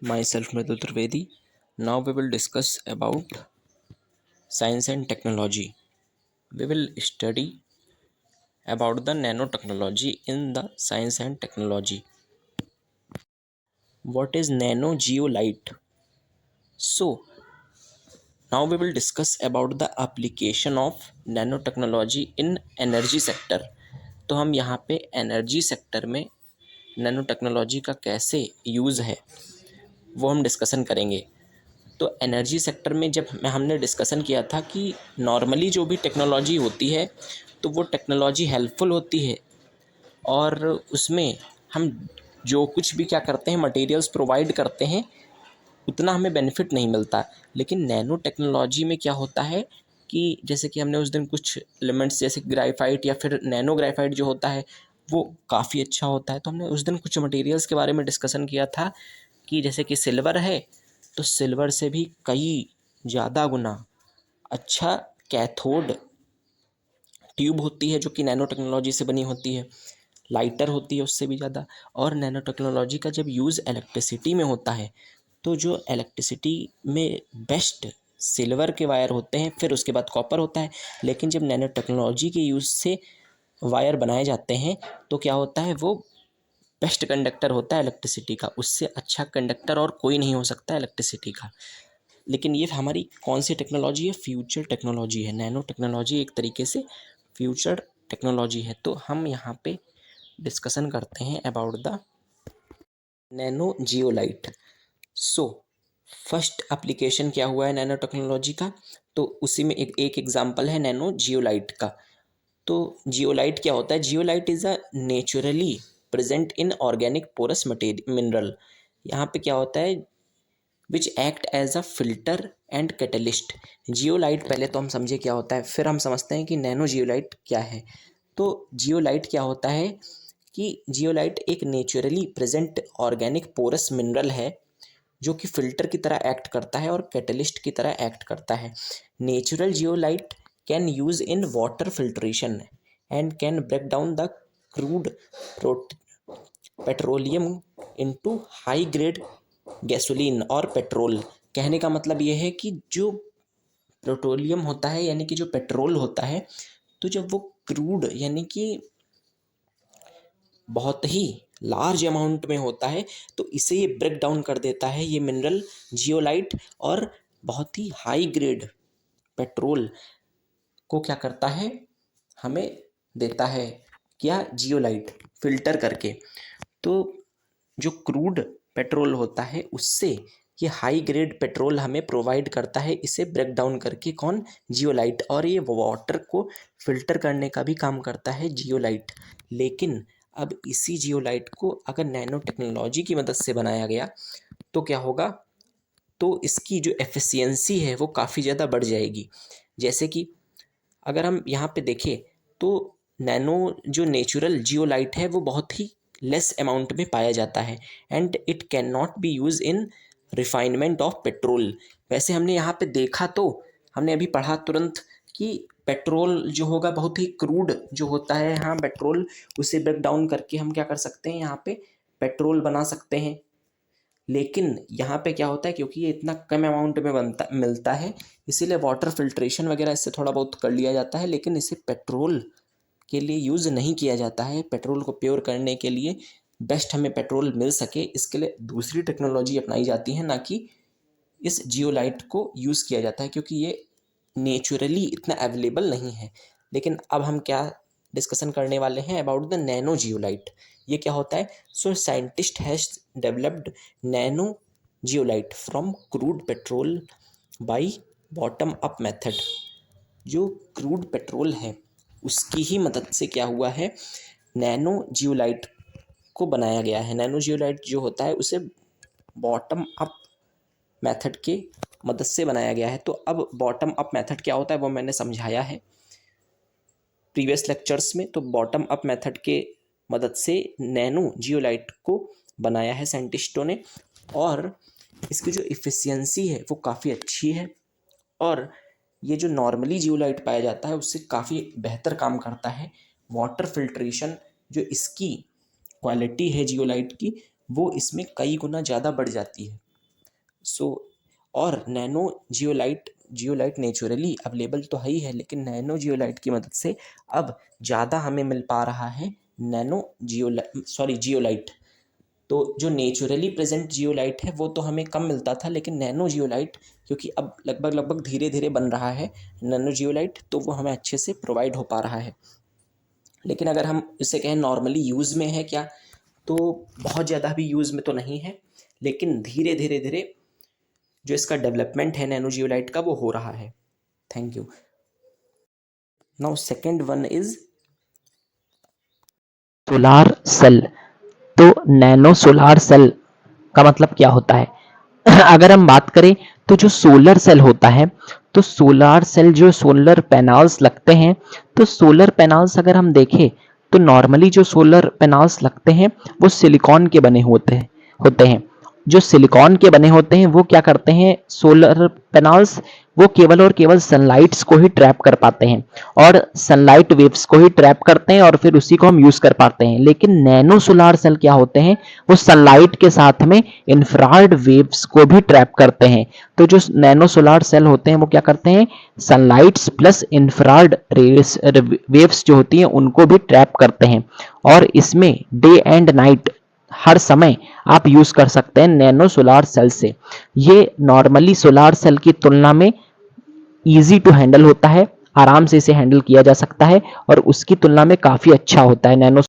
myself Mridul Trivedi. Now we will discuss about science and technology. We will study about the nanotechnology in the science and technology. What is nano geolite? So now we will discuss about the application of nanotechnology in energy sector. तो हम यहाँ पे energy sector में nano technology का कैसे use है वो हम डिस्कशन करेंगे। तो एनर्जी सेक्टर में जब हमने डिस्कशन किया था कि नॉर्मली जो भी टेक्नोलॉजी होती है तो वो टेक्नोलॉजी हेल्पफुल होती है और उसमें हम जो कुछ भी क्या करते हैं मटेरियल्स प्रोवाइड करते हैं उतना हमें बेनिफिट नहीं मिलता। लेकिन नैनो टेक्नोलॉजी में क्या होता है कि जैसे कि हमने उस दिन कुछ एलिमेंट्स जैसे ग्राफाइट या फिर नैनो ग्राफाइट जो होता है वो काफ़ी अच्छा होता है। तो हमने उस दिन कुछ मटेरियल्स के बारे में डिस्कशन किया था कि जैसे कि सिल्वर है तो सिल्वर से भी कई ज़्यादा गुना अच्छा कैथोड ट्यूब होती है जो कि नैनो टेक्नोलॉजी से बनी होती है, लाइटर होती है उससे भी ज़्यादा। और नैनो टेक्नोलॉजी का जब यूज़ इलेक्ट्रिसिटी में होता है तो जो इलेक्ट्रिसिटी में बेस्ट सिल्वर के वायर होते हैं, फिर उसके बाद कॉपर होता है। लेकिन जब नैनो टेक्नोलॉजी के यूज़ से वायर बनाए जाते हैं तो क्या होता है वो बेस्ट कंडक्टर होता है इलेक्ट्रिसिटी का, उससे अच्छा कंडक्टर और कोई नहीं हो सकता इलेक्ट्रिसिटी का। लेकिन ये हमारी कौन सी टेक्नोलॉजी है? फ्यूचर टेक्नोलॉजी है। नैनो टेक्नोलॉजी एक तरीके से फ्यूचर टेक्नोलॉजी है। तो हम यहाँ पे डिस्कशन करते हैं about the nano zeolite. So first application क्या हुआ है नैनो टेक्नोलॉजी का, तो उसी में एक एग्जांपल है नैनो जियोलाइट का। तो जियोलाइट क्या होता है? Zeolite is a naturally present in organic porous material mineral. यहाँ पे क्या होता है? Which act as a filter and catalyst. Zeolite पहले तो हम समझे क्या होता है, फिर हम समझते हैं कि नैनो जियोलाइट क्या है। तो जियोलाइट क्या होता है कि जियोलाइट एक naturally present organic porous mineral है जो कि फिल्टर की तरह एक्ट करता है और कैटलिस्ट की तरह एक्ट करता है। Natural zeolite can use in water filtration and can break down the crude petroleum into high grade gasoline और पेट्रोल। कहने का मतलब ये है कि जो पेट्रोलियम होता है यानी कि जो पेट्रोल होता है, तो जब वो क्रूड यानी कि बहुत ही लार्ज अमाउंट में होता है तो इसे ये ब्रेक डाउन कर देता है ये मिनरल जियोलाइट, और बहुत ही हाई ग्रेड पेट्रोल को क्या करता है, हमें देता है क्या? जियोलाइट फिल्टर करके। तो जो क्रूड पेट्रोल होता है उससे ये हाई ग्रेड पेट्रोल हमें प्रोवाइड करता है, इसे ब्रेक डाउन करके कौन? जियोलाइट। और ये वाटर को फिल्टर करने का भी काम करता है जियोलाइट। लेकिन अब इसी जियोलाइट को अगर नैनो टेक्नोलॉजी की मदद से बनाया गया तो क्या होगा? तो इसकी जो एफिशिएंसी है वो काफ़ी ज़्यादा बढ़ जाएगी। जैसे कि अगर हम यहाँ पे देखें तो नैनो जो नेचुरल जियोलाइट है वो बहुत ही लेस अमाउंट में पाया जाता है and it can not be use in refinement of petrol. वैसे हमने यहाँ पे देखा तो हमने अभी पढ़ा तुरंत कि पेट्रोल जो होगा बहुत ही क्रूड जो होता है, हाँ पेट्रोल, उसे ब्रेक डाउन करके हम क्या कर सकते हैं, यहाँ पे पेट्रोल बना सकते हैं। लेकिन यहाँ पे क्या होता है, क्योंकि ये इतना कम अमाउंट में बनता मिलता है इसीलिए वाटर फिल्ट्रेशन वगैरह इससे थोड़ा बहुत कर लिया जाता है, लेकिन इसे पेट्रोल के लिए यूज़ नहीं किया जाता है। पेट्रोल को प्योर करने के लिए बेस्ट हमें पेट्रोल मिल सके इसके लिए दूसरी टेक्नोलॉजी अपनाई जाती है, ना कि इस जियोलाइट को यूज़ किया जाता है क्योंकि ये नेचुरली इतना अवेलेबल नहीं है। लेकिन अब हम क्या डिस्कशन करने वाले हैं? About the nano zeolite. ये क्या होता है? So scientist has developed nano zeolite from crude petrol by bottom up method. जो क्रूड पेट्रोल है उसकी ही मदद से क्या हुआ है, नैनो जियोलाइट को बनाया गया है। नैनो जियोलाइट जो होता है उसे बॉटम अप मेथड के मदद से बनाया गया है। तो अब बॉटम अप मेथड क्या होता है वो मैंने समझाया है प्रीवियस लेक्चर्स में। तो बॉटम अप मेथड के मदद से नैनो जियोलाइट को बनाया है साइंटिस्टों ने, और इसकी जो इफ़िशियंसी है वो काफ़ी अच्छी है और ये जो नॉर्मली जियोलाइट पाया जाता है उससे काफ़ी बेहतर काम करता है। वाटर फिल्ट्रेशन जो इसकी क्वालिटी है जियोलाइट की वो इसमें कई गुना ज़्यादा बढ़ जाती है। और नैनो जियोलाइट नेचुरली अवेलेबल तो है ही है, लेकिन नैनो जियोलाइट की मदद से अब ज़्यादा हमें मिल पा रहा है जियोलाइट। तो जो नेचुरली प्रेजेंट जियोलाइट है वो तो हमें कम मिलता था, लेकिन नैनो जियोलाइट क्योंकि अब लगभग धीरे धीरे बन रहा है नैनो जियोलाइट, तो वो हमें अच्छे से प्रोवाइड हो पा रहा है। लेकिन अगर हम इसे कहें नॉर्मली यूज़ में है क्या, तो बहुत ज़्यादा भी यूज़ में तो नहीं है, लेकिन धीरे धीरे जो इसका डेवलपमेंट है नैनो जियोलाइट का वो हो रहा है। Thank you. Now second one is solar cell. तो नैनो सोलार सेल का मतलब क्या होता है? अगर हम बात करें तो जो सोलर सेल होता है, तो सोलार सेल जो सोलर पैनल्स लगते हैं, तो सोलर पैनल्स अगर हम देखें तो नॉर्मली जो सोलर पैनल्स लगते हैं वो सिलिकॉन के बने होते हैं। जो सिलिकॉन के बने होते हैं वो क्या करते हैं, सोलर पैनल्स वो केवल और केवल सनलाइट्स को ही ट्रैप कर पाते हैं और सनलाइट वेव्स को ही ट्रैप करते हैं और फिर उसी को हम यूज कर पाते हैं। लेकिन नैनो सोलार सेल क्या होते हैं, वो सनलाइट के साथ में इंफ्रारेड वेव्स को भी ट्रैप करते हैं। तो जो नैनो सोलार सेल होते हैं वो क्या करते हैं, सनलाइट्स प्लस इंफ्रारेड वेव्स जो होती हैं उनको भी ट्रैप करते हैं और इसमें डे एंड नाइट हर समय आप यूज कर सकते हैं नैनो सोलार सेल से। ये नॉर्मली सोलार सेल की तुलना में इजी टू हैंडल होता है, आराम से इसे हैंडल किया जा सकता है और उसकी तुलना में काफी अच्छा होता है नैनो